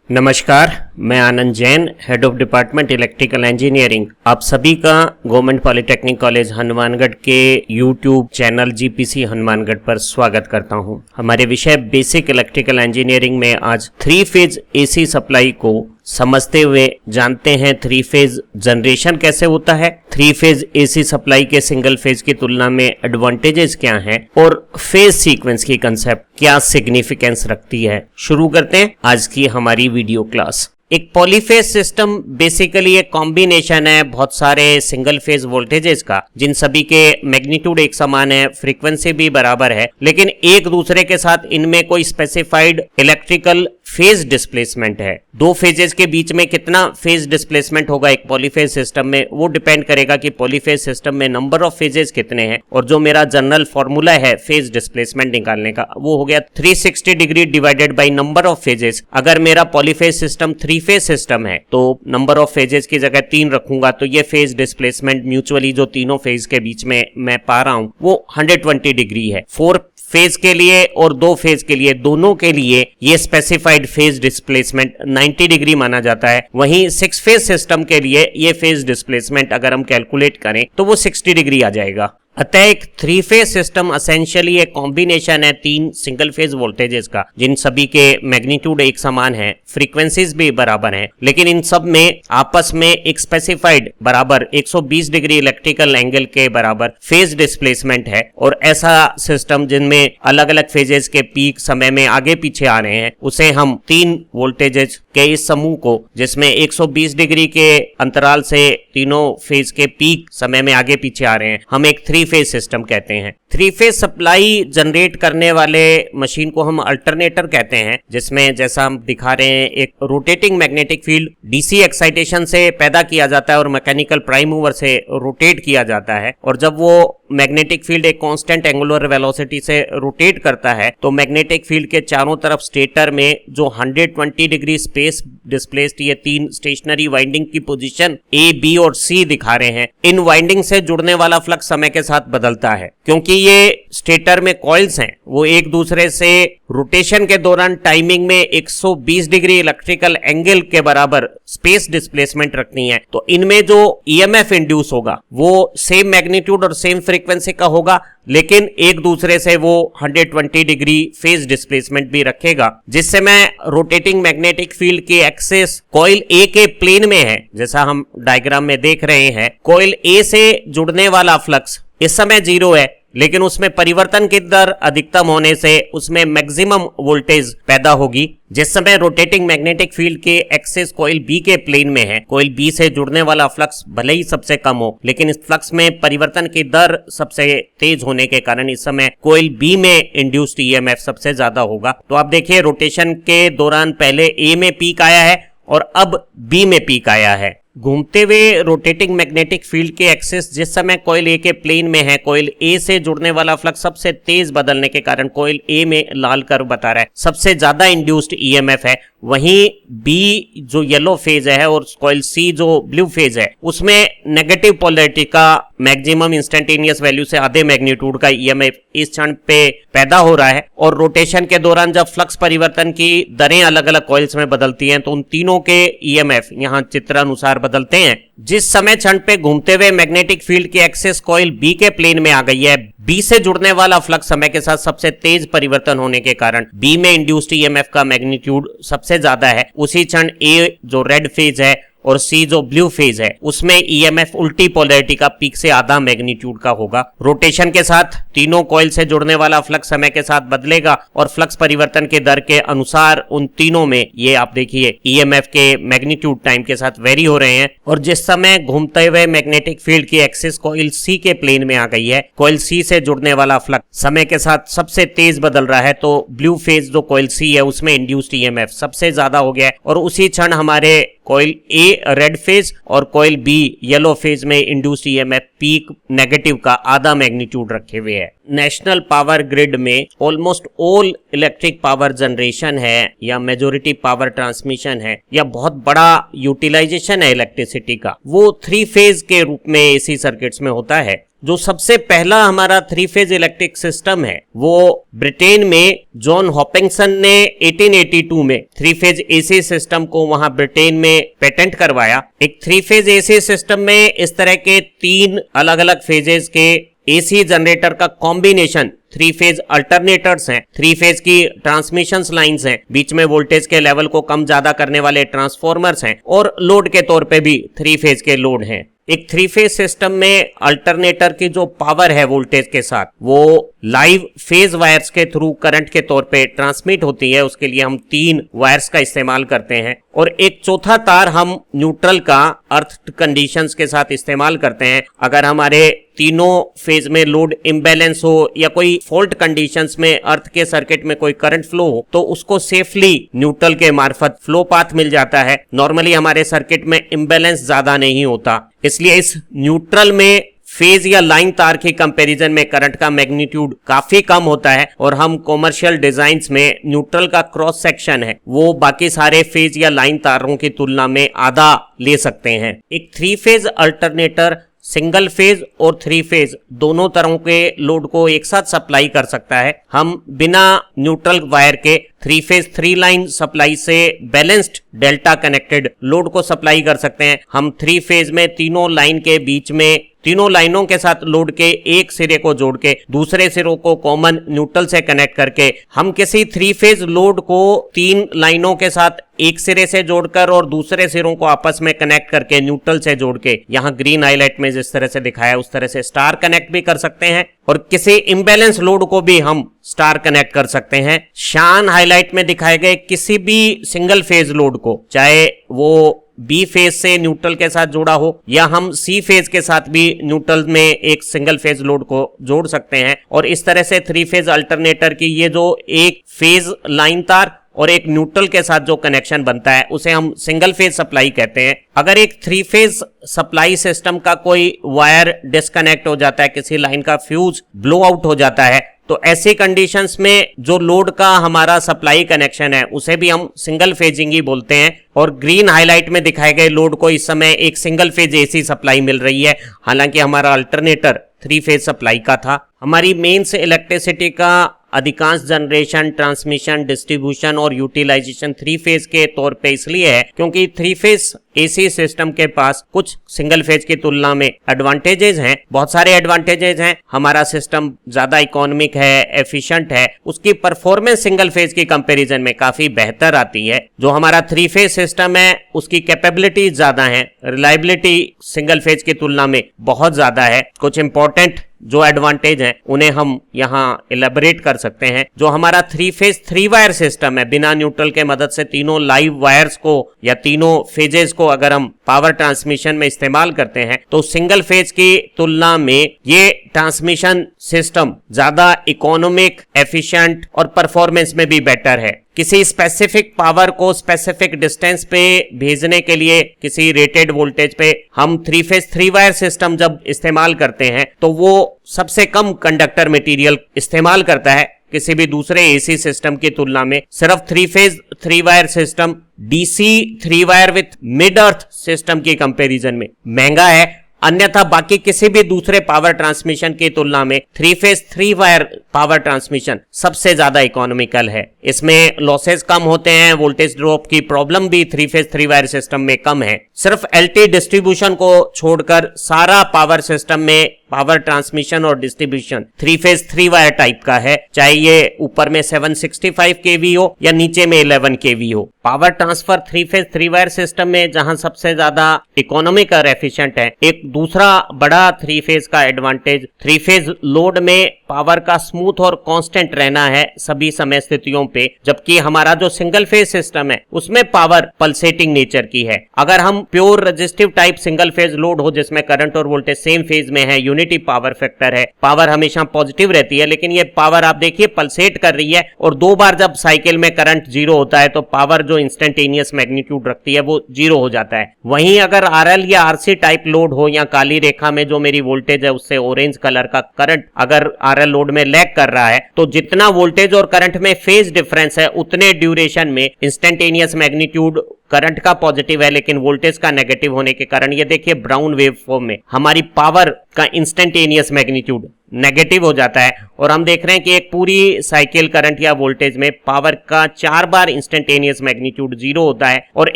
नमस्कार, मैं Anand Jain, head of department electrical engineering. आप सभी का गवर्नमेंट पॉलिटेक्निक कॉलेज हनुमानगढ़ के यूट्यूब चैनल जीपीसी हनुमानगढ़ पर स्वागत करता हूं। हमारे विषय बेसिक इलेक्ट्रिकल इंजीनियरिंग में आज 3 फेज एसी सप्लाई को समझते हुए जानते हैं 3 फेज जनरेशन कैसे होता है, 3 फेज एसी सप्लाई के सिंगल फेज की तुलना में एडवांटेजेस क्या हैं और फेज सीक्वेंस की कंसेप्ट क्या सिग्निफिकेंस रखती है। शुरू करते हैं आज की हमारी वीडियो क्लास। एक पॉलीफेज सिस्टम बेसिकली एक कॉम्बिनेशन है बहुत सारे सिंगल फेज वोल्टेजेस का, जिन सभी के मैग्नीट्यूड एक समान है, फ्रीक्वेंसी भी बराबर है, लेकिन एक दूसरे के साथ इनमें कोई स्पेसिफाइड इलेक्ट्रिकल फेज डिस्प्लेसमेंट है। 2 फेजेस के बीच में कितना फेज डिस्प्लेसमेंट होगा एक पॉलीफेज सिस्टम में, वो डिपेंड करेगा कि पॉलीफेज सिस्टम में नंबर ऑफ फेजेस कितने हैं। और जो मेरा जनरल फॉर्मूला है फेज डिस्प्लेसमेंट निकालने का, वो हो गया 360 degree divided by number of phases. अगर मेरा पॉलीफेज सिस्टम 3 फेज सिस्टम है तो नंबर ऑफ फेजेस की जगह 3 रखूंगा, तो ये फेज डिस्प्लेसमेंट म्यूचुअली जो तीनों फेज के बीच में मैं पा रहा हूं वो 120 डिग्री है। 4 फेज के लिए और 2 फेज के लिए, दोनों के लिए ये स्पेसिफाइड फेज डिस्प्लेसमेंट 90 डिग्री माना जाता है। वहीं 6 फेज सिस्टम के लिए ये फेज डिस्प्लेसमेंट अगर हम कैलकुलेट करें तो वो 60 डिग्री आ जाएगा। अतः एक 3 फेज सिस्टम असेंशियली एक कॉम्बिनेशन है 3 सिंगल फेज वोल्टेजेस का, जिन सभी के मैग्नीट्यूड एक समान है, फ्रीक्वेंसीज भी बराबर हैं, लेकिन इन सब में आपस में एक स्पेसिफाइड बराबर 120 डिग्री इलेक्ट्रिकल एंगल के बराबर फेज डिस्प्लेसमेंट है। और ऐसा सिस्टम जिनमें अलग अलग फेजेस के पीक समय में आगे पीछे आ रहे हैं, उसे हम 3 वोल्टेजेस के इस समूह को, जिसमें 120 डिग्री के अंतराल से तीनों फेज के पीक समय में आगे पीछे आ रहे हैं, हम एक 3 फेज सिस्टम कहते हैं। 3 फेज सप्लाई जनरेट करने वाले मशीन को हम अल्टरनेटर कहते हैं, जिसमें जैसा हम दिखा रहे हैं एक rotating magnetic field DC excitation से पैदा किया जाता है और मैकेनिकल प्राइम मूवर से रोटेट किया जाता है। और जब वो मैग्नेटिक फील्ड एक कांस्टेंट एंगुलर वेलोसिटी से रोटेट करता है तो मैग्नेटिक फील्ड के चारों तरफ स्टेटर में जो 120 डिग्री स्पेस डिस्प्लेस्ड ये 3 स्टेशनरी वाइंडिंग की पोजीशन ए, बी और सी दिखा रहे हैं, इन वाइंडिंग से जुड़ने वाला फ्लक्स समय के साथ बदलता है। क्योंकि ये स्टेटर में कॉइल्स हैं, वो एक दूसरे से रोटेशन के दौरान टाइमिंग में 120 डिग्री इलेक्ट्रिकल एंगल के बराबर स्पेस डिस्प्लेसमेंट रखनी है, तो इनमें जो ईएमएफ इंड्यूस होगा वो सेम मैग्नीट्यूड और सेम फ्रीक्वेंसी का होगा, लेकिन एक दूसरे से वो 120 डिग्री फेज डिस्प्लेसमेंट भी रखेगा। जिससे मैं रोटेटिंग मैग्नेटिक फील्ड की एक्सिस कॉइल ए के प्लेन में है, जैसा हम डायग्राम में देख रहे हैं, कॉइल ए से जुड़ने वाला फ्लक्स इस समय 0 है, लेकिन उसमें परिवर्तन की दर अधिकतम होने से उसमें मैक्सिमम वोल्टेज पैदा होगी। जिस समय रोटेटिंग मैग्नेटिक फील्ड के एक्सिस कॉइल बी के प्लेन में है, कॉइल बी से जुड़ने वाला फ्लक्स भले ही सबसे कम हो, लेकिन इस फ्लक्स में परिवर्तन की दर सबसे तेज होने के कारण इस समय कॉइल बी में इंड्यूस्ड ईएमएफ सबसे ज्यादा होगा। तो आप देखिए रोटेशन के दौरान पहले ए में पीक आया है और अब बी में पीक आया है। घूमते हुए रोटेटिंग मैग्नेटिक फील्ड के एक्सिस जिस समय कॉइल ए के प्लेन में है, कॉइल ए से जुड़ने वाला फ्लक्स सबसे तेज बदलने के कारण कॉइल ए में लाल कर्व बता रहा है सबसे ज्यादा इंड्यूस्ड ईएमएफ है। वहीं बी जो येलो फेज है और कॉइल सी जो ब्लू फेज है, उसमें नेगेटिव पोलैरिटी का मैक्सिमम इंस्टेंटेनियस वैल्यू से आधे मैग्नीट्यूड का ईएमएफ इस क्षण पे पैदा हो रहा है। और रोटेशन के दौरान जब फ्लक्स परिवर्तन की दरें अलग अलग कॉइल्स में बदलती हैं तो उन तीनों के ईएमएफ यहाँ चित्रानुसार बदलते हैं। जिस समय क्षण पे घूमते हुए मैग्नेटिक फील्ड की एक्सिस कॉइल बी के प्लेन में आ गई है, बी से जुड़ने वाला फ्लक्स समय के साथ सबसे तेज परिवर्तन होने के कारण बी में इंड्यूस्ड ईएमएफ का मैग्नीट्यूड सबसे ज्यादा है। उसी क्षण ए जो रेड फेज है और सी जो ब्लू फेज है, उसमें ईएमएफ उल्टी पोलैरिटी का पीक से आधा मैग्नीट्यूड का होगा। रोटेशन के साथ तीनों कॉइल से जुड़ने वाला फ्लक्स समय के साथ बदलेगा और फ्लक्स परिवर्तन के दर के अनुसार उन तीनों में ये आप देखिए ईएमएफ के मैग्नीट्यूड टाइम के साथ वेरी हो रहे हैं। और जिस समय घूमते हुए मैग्नेटिक फील्ड की एक्सिस कॉइल सी के प्लेन में आ गई है, कॉइल सी से जुड़ने वाला फ्लक्स समय के साथ सबसे तेज बदल रहा है, तो ब्लू फेज जो कॉइल सी है उसमें इंड्यूस्ड ईएमएफ सबसे ज्यादा हो गया है। और उसी क्षण हमारे कॉइल ए रेड फेज और कॉइल बी येलो फेज में इंड्यूस्ड ईएमएफ पीक नेगेटिव का आधा मैग्नीट्यूड रखे हुए है। नेशनल पावर ग्रिड में almost all electric power generation है या मेजॉरिटी पावर ट्रांसमिशन है या बहुत बड़ा यूटिलाइजेशन है इलेक्ट्रिसिटी का, वो 3 फेज के रूप में एसी सर्किट्स में होता है। जो सबसे पहला हमारा 3 फेज इलेक्ट्रिक सिस्टम है वो ब्रिटेन में जॉन हॉपिंगसन ने 1882 में 3 फेज एसी सिस्टम को वहां ब्रिटेन में पेटेंट करवाया। एक 3 फेज एसी सिस्टम में इस तरह के 3 अलग अलग फेजेस के एसी जनरेटर का कॉम्बिनेशन 3 फेज अल्टरनेटर्स हैं, 3 फेज की ट्रांसमिशन लाइंस हैं, बीच में वोल्टेज के लेवल को कम ज्यादा करने वाले ट्रांसफॉर्मर्स हैं और लोड के तौर पे भी 3 फेज के लोड हैं। एक 3 फेज सिस्टम में अल्टरनेटर की जो पावर है वोल्टेज के साथ वो लाइव फेज वायर्स के थ्रू करंट के तौर पे ट्रांसमिट होती है। उसके लिए हम 3 वायर्स का इस्तेमाल करते हैं और एक चौथा तार हम न्यूट्रल का अर्थ कंडीशंस के साथ इस्तेमाल करते हैं। अगर हमारे तीनों फेज में लोड इम्बैलेंस हो या कोई फॉल्ट कंडीशंस में अर्थ के सर्किट में कोई करंट फ्लो हो तो उसको सेफली न्यूट्रल के मार्फत फ्लो पाथ मिल जाता है। नॉर्मली हमारे सर्किट में इम्बैलेंस ज्यादा नहीं होता, इसलिए इस न्यूट्रल में फेज या लाइन तार की कंपैरिजन में करंट का मैग्नीट्यूड काफी कम होता है और हम कॉमर्शियल डिजाइन्स में न्यूट्रल का क्रॉस सेक्शन है वो बाकी सारे फेज या लाइन तारों की तुलना में आधा ले सकते हैं। एक 3 फेज अल्टरनेटर सिंगल फेज और 3 फेज दोनों तरह के लोड को एक साथ सप्लाई कर सकता है। हम बिना न्यूट्रल वायर के 3 फेज 3 लाइन सप्लाई से बैलेंस्ड डेल्टा कनेक्टेड लोड को सप्लाई कर सकते हैं। हम 3 फेज में तीनों लाइन के बीच में तीनों लाइनों के साथ लोड के एक सिरे को जोड़ के दूसरे सिरों को कॉमन न्यूट्रल से कनेक्ट करके हम किसी 3 फेज लोड को 3 लाइनों के साथ एक सिरे से जोड़कर और दूसरे सिरों को आपस में कनेक्ट करके न्यूट्रल से जोड़ के यहाँ ग्रीन हाईलाइट में जिस तरह से दिखाया उस तरह से स्टार कनेक्ट भी कर सकते हैं और किसी इम्बैलेंस लोड को भी हम स्टार कनेक्ट कर सकते हैं। शान हाईलाइट में दिखाए गए किसी भी सिंगल फेज लोड को चाहे वो बी फेज से न्यूट्रल के साथ जोड़ा हो या हम सी फेज के साथ भी न्यूट्रल में एक सिंगल फेज लोड को जोड़ सकते हैं और इस तरह से 3 फेज अल्टरनेटर की ये जो एक फेज लाइन तार और एक न्यूट्रल के साथ जो कनेक्शन बनता है उसे हम सिंगल फेज सप्लाई कहते हैं। अगर एक 3 फेज सप्लाई सिस्टम का कोई वायर डिस्कनेक्ट हो जाता है, किसी लाइन का फ्यूज ब्लो आउट हो जाता है तो ऐसी कंडीशंस में जो लोड का हमारा सप्लाई कनेक्शन है उसे भी हम सिंगल फेजिंग ही बोलते हैं और ग्रीन हाईलाइट में दिखाए गए लोड को इस समय एक सिंगल फेज एसी सप्लाई मिल रही है, हालांकि हमारा अल्टरनेटर 3 फेज सप्लाई का था। हमारी मेन से इलेक्ट्रिसिटी का अधिकांश जनरेशन, ट्रांसमिशन, डिस्ट्रीब्यूशन और यूटिलाइजेशन 3 फेज के तौर पे इसलिए है क्योंकि 3 फेज एसी सिस्टम के पास कुछ सिंगल फेज की तुलना में एडवांटेजेस हैं, बहुत सारे एडवांटेजेस हैं। हमारा सिस्टम ज्यादा इकोनॉमिक है, एफिशिएंट है, उसकी परफॉर्मेंस सिंगल फेज की कंपैरिजन में काफी बेहतर आती है। जो हमारा 3 फेज सिस्टम है उसकी कैपेबिलिटी ज्यादा है, रिलायबिलिटी सिंगल फेज की तुलना में बहुत ज्यादा है। कुछ इंपॉर्टेंट जो एडवांटेज हैं उन्हें हम यहाँ इलेबोरेट कर सकते हैं। जो हमारा 3 फेज 3 वायर सिस्टम है, बिना न्यूट्रल के मदद से तीनों लाइव वायर्स को या तीनों फेजेस को अगर हम पावर ट्रांसमिशन में इस्तेमाल करते हैं तो सिंगल फेज की तुलना में ये ट्रांसमिशन सिस्टम ज्यादा इकोनॉमिक, एफिशिएंट और परफॉर्मेंस में भी बेटर है। किसी स्पेसिफिक पावर को स्पेसिफिक डिस्टेंस पे भेजने के लिए किसी रेटेड वोल्टेज पे हम 3 फेज 3 वायर सिस्टम जब इस्तेमाल करते हैं तो वो सबसे कम कंडक्टर मटेरियल इस्तेमाल करता है किसी भी दूसरे एसी सिस्टम की तुलना में। सिर्फ 3 phase 3 wire system DC 3 wire with mid earth system की कंपैरिजन में महंगा है, अन्यथा बाकी किसी भी दूसरे पावर ट्रांसमिशन की तुलना में 3 फेज 3 वायर पावर ट्रांसमिशन सबसे ज्यादा इकोनॉमिकल है। इसमें लॉसेस कम होते हैं, वोल्टेज ड्रॉप की प्रॉब्लम भी 3 फेज 3 वायर सिस्टम में कम है। सिर्फ एलटी डिस्ट्रीब्यूशन को छोड़कर सारा पावर सिस्टम में पावर ट्रांसमिशन और डिस्ट्रीब्यूशन 3 फेज 3 वायर टाइप का है, चाहे ये ऊपर में 765 kV हो या नीचे में 11 kV हो। Power transfer 3 phase 3 wire system में जहां सबसे ज्यादा इकोनॉमिक और एफिशिएंट है। एक दूसरा बड़ा 3 फेज का एडवांटेज 3 फेज लोड में पावर का स्मूथ और कांस्टेंट रहना है सभी समय स्थितियों पे, जबकि हमारा जो सिंगल फेज सिस्टम है उसमें पावर पल्सेटिंग नेचर की है। अगर हम pure resistive type single phase load हो जिसमें करंट और वोल्टेज सेम फेज में है, यूनिटी पावर फैक्टर है, पावर हमेशा पॉजिटिव रहती है, लेकिन ये पावर आप देखिए पल्सेट कर रही है और 2 बार जब साइकिल में करंट 0 होता है तो पावर जो इंस्टेंटेनियस मैग्नीट्यूड रखती है वो 0 हो जाता है। वहीं अगर आरएल या आरसी टाइप लोड हो या काली रेखा में जो मेरी वोल्टेज है उससे ऑरेंज कलर का करंट अगर आरएल लोड में लैग कर रहा है तो जितना वोल्टेज और करंट में फेज डिफरेंस है उतने ड्यूरेशन में इंस्टेंटेनियस मैग्नीट्यूड करंट का पॉजिटिव है लेकिन वोल्टेज का नेगेटिव होने के कारण ये देखिए ब्राउन वेव फॉर्म में हमारी पावर का इंस्टेंटेनियस मैग्नीट्यूड नेगेटिव हो जाता है और हम देख रहे हैं कि एक पूरी साइकिल करंट या वोल्टेज में पावर का 4 बार इंस्टेंटेनियस मैग्नीट्यूड 0 होता है और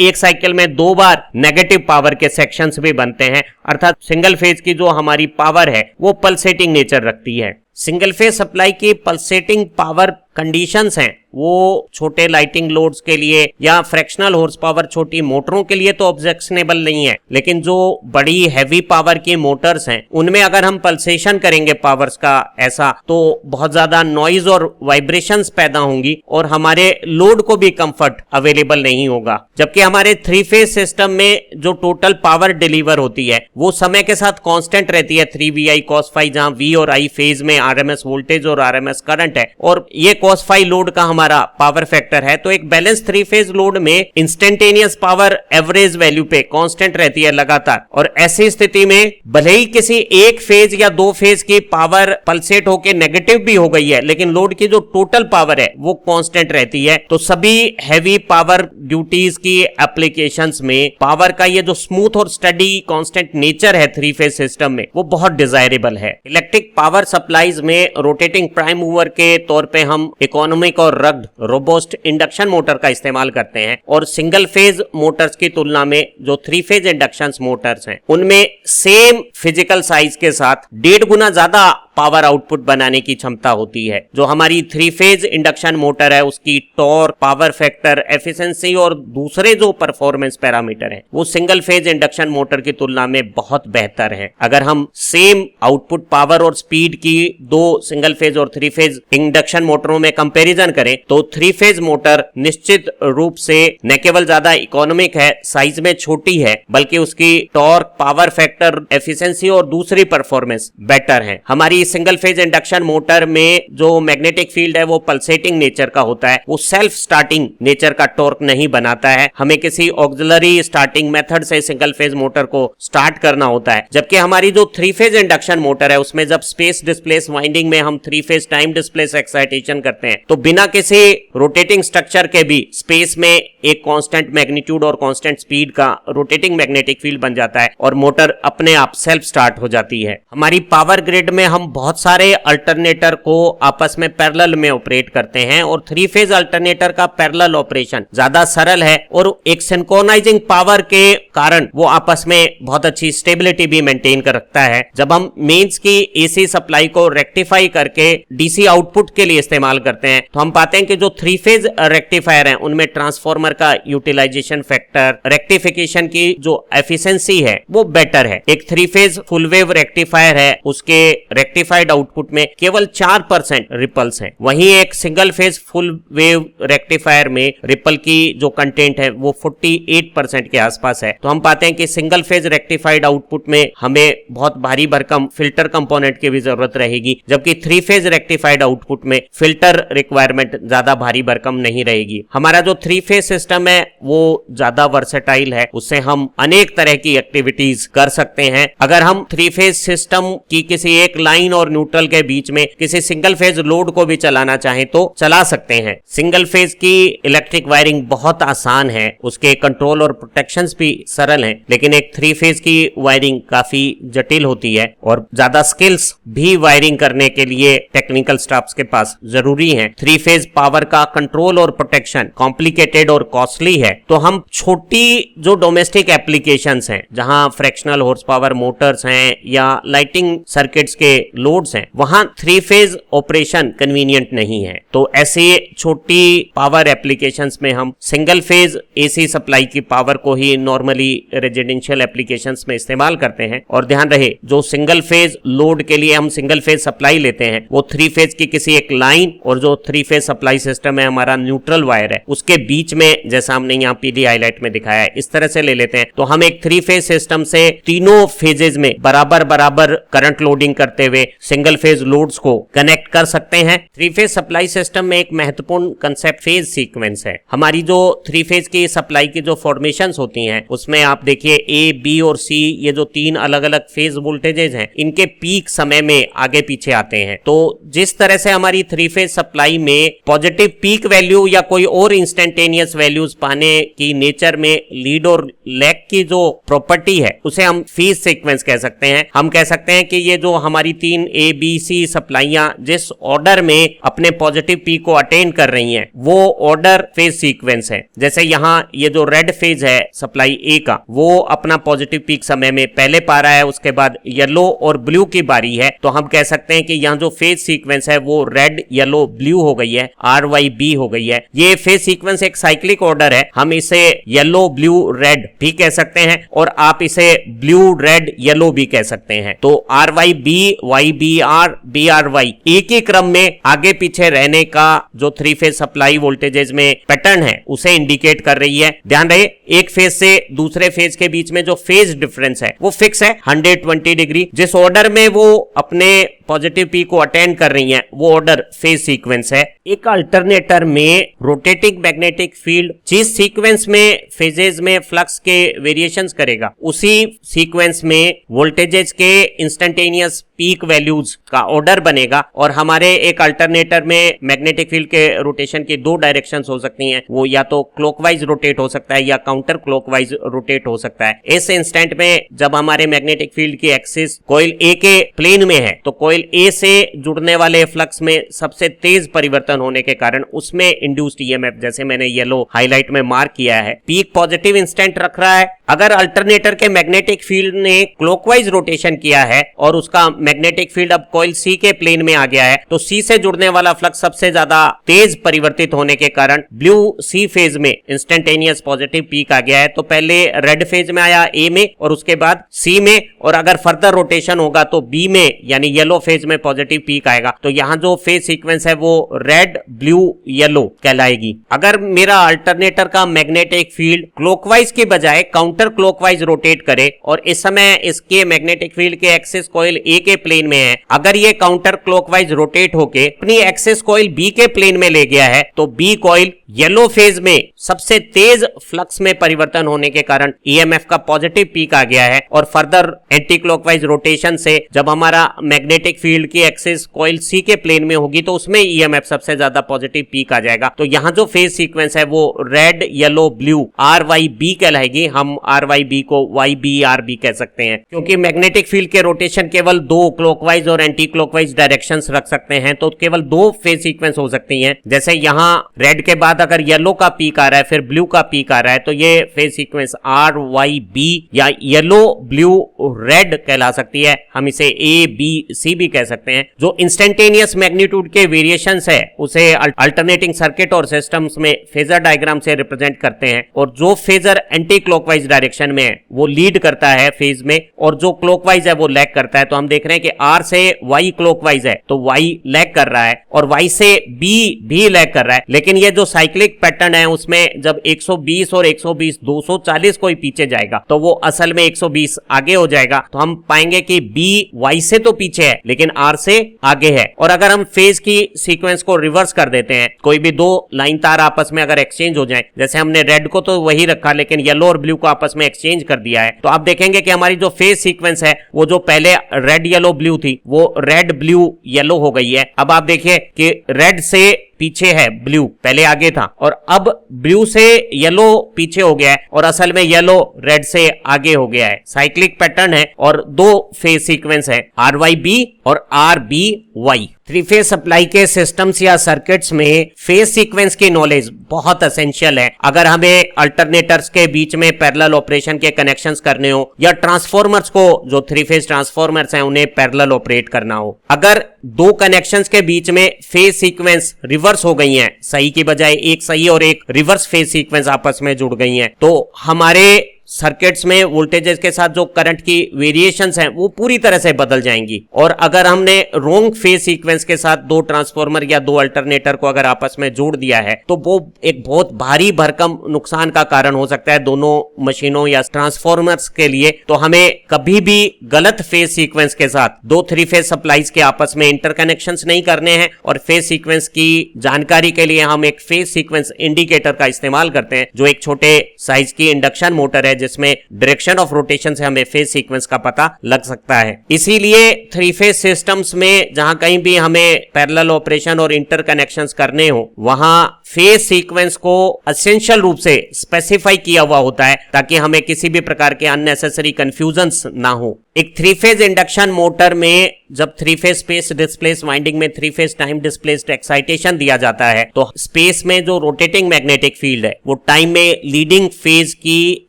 एक साइकिल में 2 बार नेगेटिव पावर के सेक्शंस भी बनते हैं, अर्थात सिंगल फेज की जो हमारी पावर है वो पल्सेटिंग नेचर रखती है। सिंगल फेज सप्लाई की पल्सेटिंग पावर कंडीशंस हैं वो छोटे लाइटिंग लोड्स के लिए या फ्रैक्शनल हॉर्स पावर छोटी मोटरों के लिए तो ऑब्जेक्शनेबल नहीं है, लेकिन जो बड़ी हैवी पावर की मोटर्स हैं उनमें अगर हम पल्सेशन करेंगे पावर्स का ऐसा तो बहुत ज्यादा नॉइज और वाइब्रेशंस पैदा होंगी और हमारे लोड को भी कंफर्ट अवेलेबल नहीं होगा। जबकि हमारे 3 फेज सिस्टम में जो टोटल पावर डिलीवर होती है वो समय के साथ कांस्टेंट रहती है 3VI cos phi, जहां V और I फेज में RMS वोल्टेज और RMS करंट है और ये cos phi लोड का हमारा पावर फैक्टर है। तो एक बैलेंस 3 फेज लोड में इंस्टेंटेनियस पावर एवरेज वैल्यू पे कांस्टेंट रहती है लगातार, और ऐसी स्थिति में भले ही किसी एक फेज या 2 फेज की पावर पल्सेट होकर नेगेटिव भी हो गई है लेकिन लोड की जो टोटल पावर है वो कांस्टेंट रहती है। तो सभी हैवी पावर ड्यूटीज की एप्लीकेशंस में पावर का ये जो स्मूथ और स्टडी कांस्टेंट नेचर है 3 फेज सिस्टम में वो बहुत डिजायरेबल है। इलेक्ट्रिक पावर सप्लाईज में रोटेटिंग प्राइम मूवर के तौर पे हम इकोनॉमिक और रग्ड रोबोस्ट इंडक्शन मोटर का इस्तेमाल करते हैं और सिंगल फेज मोटर्स की तुलना में जो 3 फेज इंडक्शन मोटर्स हैं उनमें सेम फिजिकल साइज के साथ 1.5 गुना ज्यादा पावर आउटपुट बनाने की क्षमता होती है। जो हमारी 3 फेज इंडक्शन मोटर है उसकी टॉर्क, पावर फैक्टर, एफिशिएंसी और दूसरे जो परफॉर्मेंस पैरामीटर हैं वो सिंगल फेज इंडक्शन मोटर की तुलना में बहुत बेहतर है। अगर हम सेम आउटपुट पावर और स्पीड की 2 सिंगल फेज और 3 फेज इंडक्शन मोटरों में कंपैरिजन करें तो 3 फेज मोटर निश्चित रूप से न केवल ज्यादा इकोनॉमिक है, साइज में छोटी है, बल्कि उसकी टॉर्क, पावर फैक्टर, एफिशिएंसी और दूसरी परफॉर्मेंस बेटर है। हमारी सिंगल फेज इंडक्शन मोटर में जो मैग्नेटिक फील्ड है वो पल्सेटिंग नेचर का होता है, वो सेल्फ स्टार्टिंग नेचर का टॉर्क नहीं बनाता है, हमें किसी ऑक्सिलरी स्टार्टिंग मेथड से सिंगल फेज मोटर को स्टार्ट करना होता है। जबकि हमारी जो 3 फेज इंडक्शन मोटर है उसमें जब स्पेस डिस्प्लेस वाइंडिंग में हम 3 फेज टाइम डिस्प्लेस एक्साइटेशन करते हैं तो बिना किसी रोटेटिंग स्ट्रक्चर के भी स्पेस में एक कांस्टेंट मैग्नीट्यूड और कांस्टेंट स्पीड का रोटेटिंग मैग्नेटिक फील्ड बन जाता है और मोटर अपने आप सेल्फ स्टार्ट हो जाती है। हमारी पावर ग्रिड में हम बहुत सारे अल्टरनेटर को आपस में पैरेलल में ऑपरेट करते हैं और 3 फेज अल्टरनेटर का पैरेलल ऑपरेशन ज्यादा सरल है और एक सिंक्रोनाइजिंग पावर के कारण वो आपस में बहुत अच्छी स्टेबिलिटी भी मेंटेन कर रखता है। जब हम मेंस की एसी सप्लाई को रेक्टिफाई करके डीसी आउटपुट के लिए इस्तेमाल करते हैं तो हम पाते हैं कि जो 3 फेज रेक्टिफायर है उनमें ट्रांसफार्मर का यूटिलाइजेशन फैक्टर, रेक्टिफिकेशन की जो एफिशिएंसी है वो बेटर है। एक 3 फेज फुल वेव रेक्टिफायर है उसके रेक्टिफाइड आउटपुट में केवल 4% रिपल्स हैं, वहीं एक single phase full wave rectifier में रिपल की जो कंटेंट है वो 48% के आसपास है। तो हम पाते हैं कि सिंगल फेज रेक्टिफाइड आउटपुट में हमें बहुत भारी भरकम फिल्टर कंपोनेंट की भी जरूरत रहेगी, जबकि 3 फेज रेक्टिफाइड आउटपुट में फिल्टर रिक्वायरमेंट ज्यादा भारी भरकम नहीं रहेगी। हमारा जो 3 फेज सिस्टम है वो ज्यादा वर्सेटाइल है, उससे हम अनेक तरह की एक्टिविटीज कर सकते हैं। अगर हम 3 फेज सिस्टम की किसी एक लाइन और न्यूट्रल के बीच में किसी सिंगल फेज लोड को भी चलाना चाहें तो चला सकते हैं। सिंगल फेज की इलेक्ट्रिक वायरिंग बहुत आसान है, उसके कंट्रोल और प्रोटेक्शंस भी सरल हैं, लेकिन एक 3 फेज की वायरिंग काफी जटिल होती है और ज्यादा स्किल्स भी वायरिंग करने के लिए टेक्निकल स्टाफ्स के पास जरूरी है। 3 फेज पावर का कंट्रोल और प्रोटेक्शन कॉम्प्लिकेटेड और कॉस्टली है, तो हम छोटी जो डोमेस्टिक एप्लीकेशंस हैं जहां फ्रैक्शनल हॉर्स पावर मोटर्स हैं या लाइटिंग सर्किट्स के लोड्स हैं वहां 3 फेज ऑपरेशन कन्वीनियंट नहीं है। तो ऐसे छोटी पावर एप्लीकेशंस में हम सिंगल फेज एसी सप्लाई की पावर को ही नॉर्मली रेजिडेंशियल एप्लीकेशंस में इस्तेमाल करते हैं। और ध्यान रहे जो सिंगल फेज लोड के लिए हम सिंगल फेज सप्लाई लेते हैं वो 3 फेज की किसी एक लाइन और जो 3 फेज सप्लाई सिस्टम है हमारा न्यूट्रल वायर है उसके बीच में, जैसा हमने यहाँ पीली हाईलाइट में दिखाया है, इस तरह से ले लेते हैं। तो हम एक 3 फेज सिस्टम से तीनों फेजेस में बराबर बराबर करंट लोडिंग करते हुए सिंगल फेज लोड्स को कनेक्ट कर सकते हैं। थ्री फेज सप्लाई सिस्टम में एक महत्वपूर्ण कंसेप्ट फेज सीक्वेंस है। हमारी जो थ्री फेज की सप्लाई की जो फॉर्मेशंस होती हैं उसमें आप देखिए ए, बी और सी, ये जो तीन अलग अलग फेज वोल्टेजेस हैं, इनके पीक समय में आगे पीछे आते हैं। तो जिस तरह से हमारी थ्री फेज सप्लाई में पॉजिटिव पीक वैल्यू या कोई और इंस्टेंटेनियस वैल्यूज पाने की नेचर में लीड और लैग की जो प्रॉपर्टी है उसे हम फेज सीक्वेंस कह सकते हैं। हम कह सकते हैं कि ये जो हमारी तीन ए, बी, सी सप्लाईयां जिस ऑर्डर में अपने पॉजिटिव पीक को अटेन कर रही हैं वो ऑर्डर फेज सीक्वेंस है। जैसे यहाँ ये जो रेड फेज है सप्लाई ए का, वो अपना पॉजिटिव पीक समय में पहले पा रहा है, उसके बाद येलो और ब्लू की बारी है। तो हम कह सकते हैं कि यहाँ जो फेज सीक्वेंस है वो रेड, येलो, ब्लू हो गई है, RYB हो गई है। ये फेज सीक्वेंस एक साइक्लिक ऑर्डर है। हम इसे येलो, ब्लू, रेड भी कह सकते हैं और आप इसे ब्लू, रेड, येलो भी कह सकते हैं। तो RYB, YBR, BRY एक ही क्रम में आगे पीछे रहने का जो थ्री फेज सप्लाई वोल्टेजेस में पैटर्न है उसे इंडिकेट कर रही है। ध्यान रहे, एक फेज से दूसरे फेज के बीच में जो फेज डिफरेंस है वो फिक्स है 120 डिग्री। जिस ऑर्डर में वो अपने पॉजिटिव पीक को अटेंड कर रही हैं वो ऑर्डर फेज सीक्वेंस है। एक अल्टरनेटर में रोटेटिंग मैग्नेटिक फील्ड जिस सीक्वेंस में फेजेस में फ्लक्स के वेरिएशंस करेगा उसी सीक्वेंस में वोल्टेजेस के इंस्टेंटेनियस पीक वैल्यूज का ऑर्डर बनेगा। और हमारे एक अल्टरनेटर में मैग्नेटिक फील्ड के रोटेशन की दो डायरेक्शंस हो सकती हैं, वो या तो क्लॉकवाइज रोटेट हो सकता है या काउंटर क्लॉकवाइज रोटेट हो सकता है। इस इंस्टेंट में जब हमारे मैग्नेटिक फील्ड की एक्सिस कॉइल ए के प्लेन में है तो कॉइल ए से जुड़ने वाले फ्लक्स में सबसे तेज परिवर्तन होने के कारण उसमें इंड्यूस्ड ईएमएफ, जैसे मैंने येलो हाईलाइट में मार्क किया है, पीक पॉजिटिव इंस्टेंट रख रहा है। अगर अल्टरनेटर के मैग्नेटिक फील्ड ने क्लॉकवाइज रोटेशन किया है और उसका मैग्नेटिक फील्ड अब कॉइल सी के प्लेन में आ गया है तो सी से जुड़ने वाला फ्लक्स सबसे ज्यादा तेज परिवर्तित होने के कारण ब्लू सी फेज में इंस्टेंटेनियस पॉजिटिव पीक आ गया है। तो पहले रेड फेज में आया ए में और उसके बाद सी में, और अगर फर्दर रोटेशन होगा तो बी में यानी येलो फेज में पॉजिटिव पीक आएगा। तो यहाँ जो फेज सीक्वेंस है वो रेड, ब्लू, येलो कहलाएगी। अगर मेरा अल्टरनेटर का मैग्नेटिक फील्ड क्लॉकवाइज के बजाय काउंटर क्लॉकवाइज रोटेट करे और इस समय इसके मैग्नेटिक फील्ड के एक्सिस कॉइल ए के प्लेन में है, अगर ये काउंटर क्लॉकवाइज रोटेट होके अपनी एक्सिस कॉइल बी के प्लेन में ले गया है तो बी कॉइल येलो फेज में सबसे तेज फ्लक्स में परिवर्तन होने के कारण ईएमएफ का पॉजिटिव पीक आ गया है। और फर्दर एंटी क्लॉकवाइज रोटेशन से जब हमारा मैग्नेटिक फील्ड की एक्सिस कॉइल सी के प्लेन में होगी तो उसमें ईएमएफ सबसे ज्यादा पॉजिटिव पीक आ जाएगा। तो यहाँ जो फेज सीक्वेंस है वो रेड, येलो, ब्लू, RYB कहलाएगी। हम RYB को YBRB कह सकते हैं क्योंकि मैग्नेटिक फील्ड के रोटेशन केवल दो क्लॉकवाइज और एंटी क्लॉकवाइज डायरेक्शंस रख सकते हैं, तो केवल दो फेज सीक्वेंस हो सकती हैं। जैसे यहाँ रेड के बाद अगर येलो का पीक आ रहा है फिर ब्लू का पीक आ रहा है तो ये फेज सीक्वेंस RYB या येलो, ब्लू, रेड कहला सकती है। हम इसे ABC भी कह सकते हैं। जो इंस्टेंटेनियस मैग्नीट्यूड के वेरिएशंस है उसे अल्टरनेटिंग सर्किट और सिस्टम्स में फेजर डायग्राम से रिप्रेजेंट करते हैं। और जो फेजर एंटी क्लॉकवाइज डायरेक्शन में है वो लीड करता है फेज में और जो क्लॉकवाइज है वो लैग करता है। तो हम देख रहे हैं कि R से Y क्लॉकवाइज है तो Y लैग कर रहा है और Y से B भी लैग कर रहा है। लेकिन ये जो साइक्लिक पैटर्न है उसमें जब 120 और 120 240 कोई पीछे जाएगा तो वो असल में 120 आगे हो जाएगा। तो हम पाएंगे कि B Y से तो पीछे है लेकिन R से आगे है। और अगर हम फेज की सीक्वेंस को रिवर्स कर देते हैं, कोई भी दो लाइन तार आपस में अगर एक्सचेंज हो जाए, जैसे हमने रेड को तो वही रखा लेकिन येलो और ब्लू को आपस में एक्सचेंज कर दिया है, तो आप देखेंगे कि हमारी जो फेज सीक्वेंस है वो जो पहले रेड, येलो, ब्लू थी वो रेड, ब्लू, येलो हो गई है। अब आप देखिए कि रेड से पीछे है ब्लू, पहले आगे था, और अब ब्लू से येलो पीछे हो गया है और असल में येलो रेड से आगे हो गया है। साइक्लिक पैटर्न है और दो फेज सीक्वेंस है RYB और RBY। थ्री फेज सप्लाई के सिस्टम्स या सर्किट्स में फेज सीक्वेंस की नॉलेज बहुत एसेंशियल है। अगर हमें अल्टरनेटर्स के बीच में पैरेलल ऑपरेशन के कनेक्शंस करने हो या ट्रांसफॉर्मर्स को, जो थ्री फेज ट्रांसफॉर्मर्स हैं, उन्हें पैरेलल ऑपरेट करना हो, अगर दो कनेक्शंस के बीच में फेज सीक्वेंस रिवर्स हो गई हैं, सही की बजाय एक सही और एक रिवर्स फेज सीक्वेंस आपस में जुड़ गई हैं, तो हमारे सर्किट्स में वोल्टेजेस के साथ जो करंट की वेरिएशंस हैं वो पूरी तरह से बदल जाएंगी। और अगर हमने रोंग फेज सीक्वेंस के साथ दो ट्रांसफार्मर या दो अल्टरनेटर को अगर आपस में जोड़ दिया है तो वो एक बहुत भारी भरकम नुकसान का कारण हो सकता है दोनों मशीनों या ट्रांसफार्मर्स के लिए। तो हमें कभी भी गलत फेज सीक्वेंस के साथ दो 3 फेज सप्लाईज के आपस में इंटरकनेक्शंस नहीं करने हैं। और फेज सीक्वेंस की जानकारी के लिए हम एक फेज सीक्वेंस इंडिकेटर का इस्तेमाल करते हैं, जो एक छोटे साइज की इंडक्शन मोटर है जिसमें डायरेक्शन ऑफ रोटेशन से हमें फेज सीक्वेंस का पता लग सकता है। इसीलिए 3 फेज सिस्टम्स में जहां कहीं भी हमें पैरेलल ऑपरेशन और इंटरकनेक्शंस करने हो वहां फेज सीक्वेंस को एसेंशियल रूप से स्पेसिफाई किया हुआ होता है ताकि हमें किसी भी प्रकार के अननेसेसरी कंफ्यूजन्स ना हो। एक 3 फेज इंडक्शन मोटर में जब 3 फेज स्पेस डिस्प्लेस वाइंडिंग में 3 फेज टाइम डिस्प्लेस्ड एक्साइटेशन दिया जाता है तो स्पेस में जो रोटेटिंग मैग्नेटिक फील्ड है वो टाइम में लीडिंग फेज की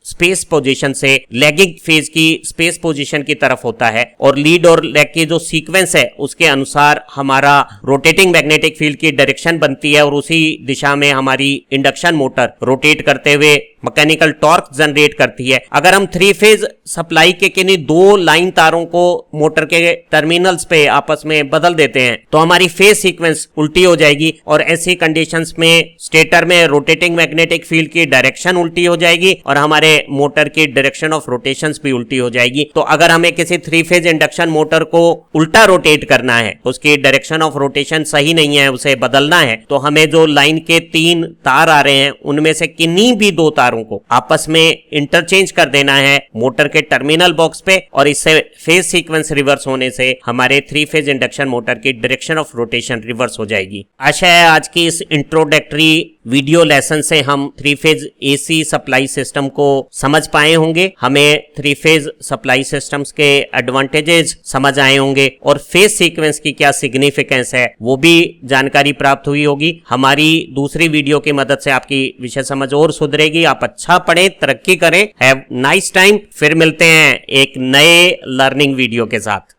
स्पेस पोजीशन से लैगिंग फेज की स्पेस पोजीशन की तरफ होता है। और लीड और लैग की जो सीक्वेंस है उसके अनुसार हमारा रोटेटिंग मैग्नेटिक फील्ड की डायरेक्शन बनती है और उसी दिशा में हमारी इंडक्शन मोटर रोटेट करते हुए मैकेनिकल टॉर्क जनरेट करती है। अगर हम 3 फेज सप्लाई के किन्हीं दो लाइन तारों को मोटर के टर्मिनल्स पे आपस में बदल देते हैं तो हमारी फेज सीक्वेंस उल्टी हो जाएगी और ऐसी कंडीशंस में स्टेटर में रोटेटिंग मैग्नेटिक फील्ड की डायरेक्शन उल्टी हो जाएगी और हमारे मोटर की डायरेक्शन ऑफ रोटेशंस भी उल्टी हो जाएगी। तो अगर हमें किसी 3 फेज इंडक्शन मोटर को उल्टा रोटेट करना है, उसकी डायरेक्शन ऑफ रोटेशन सही नहीं है, उसे बदलना है, तो हमें जो लाइन के 3 तार आ रहे हैं उनमें से किन्हीं भी 2 तारों को आपस में इंटरचेंज कर देना है मोटर के टर्मिनल बॉक्स पे। और इससे फेज सीक्वेंस रिवर्स होने से हमारे 3 फेज इंडक्शन मोटर की डायरेक्शन ऑफ रोटेशन रिवर्स हो जाएगी। आशा है आज की इस इंट्रोडक्टरी वीडियो लेसन से हम 3 फेज एसी सप्लाई सिस्टम को समझ पाए होंगे, हमें 3 फेज सप्लाई सिस्टम्स के एडवांटेजेस समझ आए होंगे और फेज सीक्वेंस की क्या सिग्निफिकेंस है वो भी जानकारी प्राप्त हुई होगी। हमारी दूसरी वीडियो की मदद से आपकी विषय समझ और सुधरेगी। आप अच्छा पढ़ें, तरक्की करें। Have nice time. फिर मिलते हैं एक नए लर्निंग वीडियो के साथ।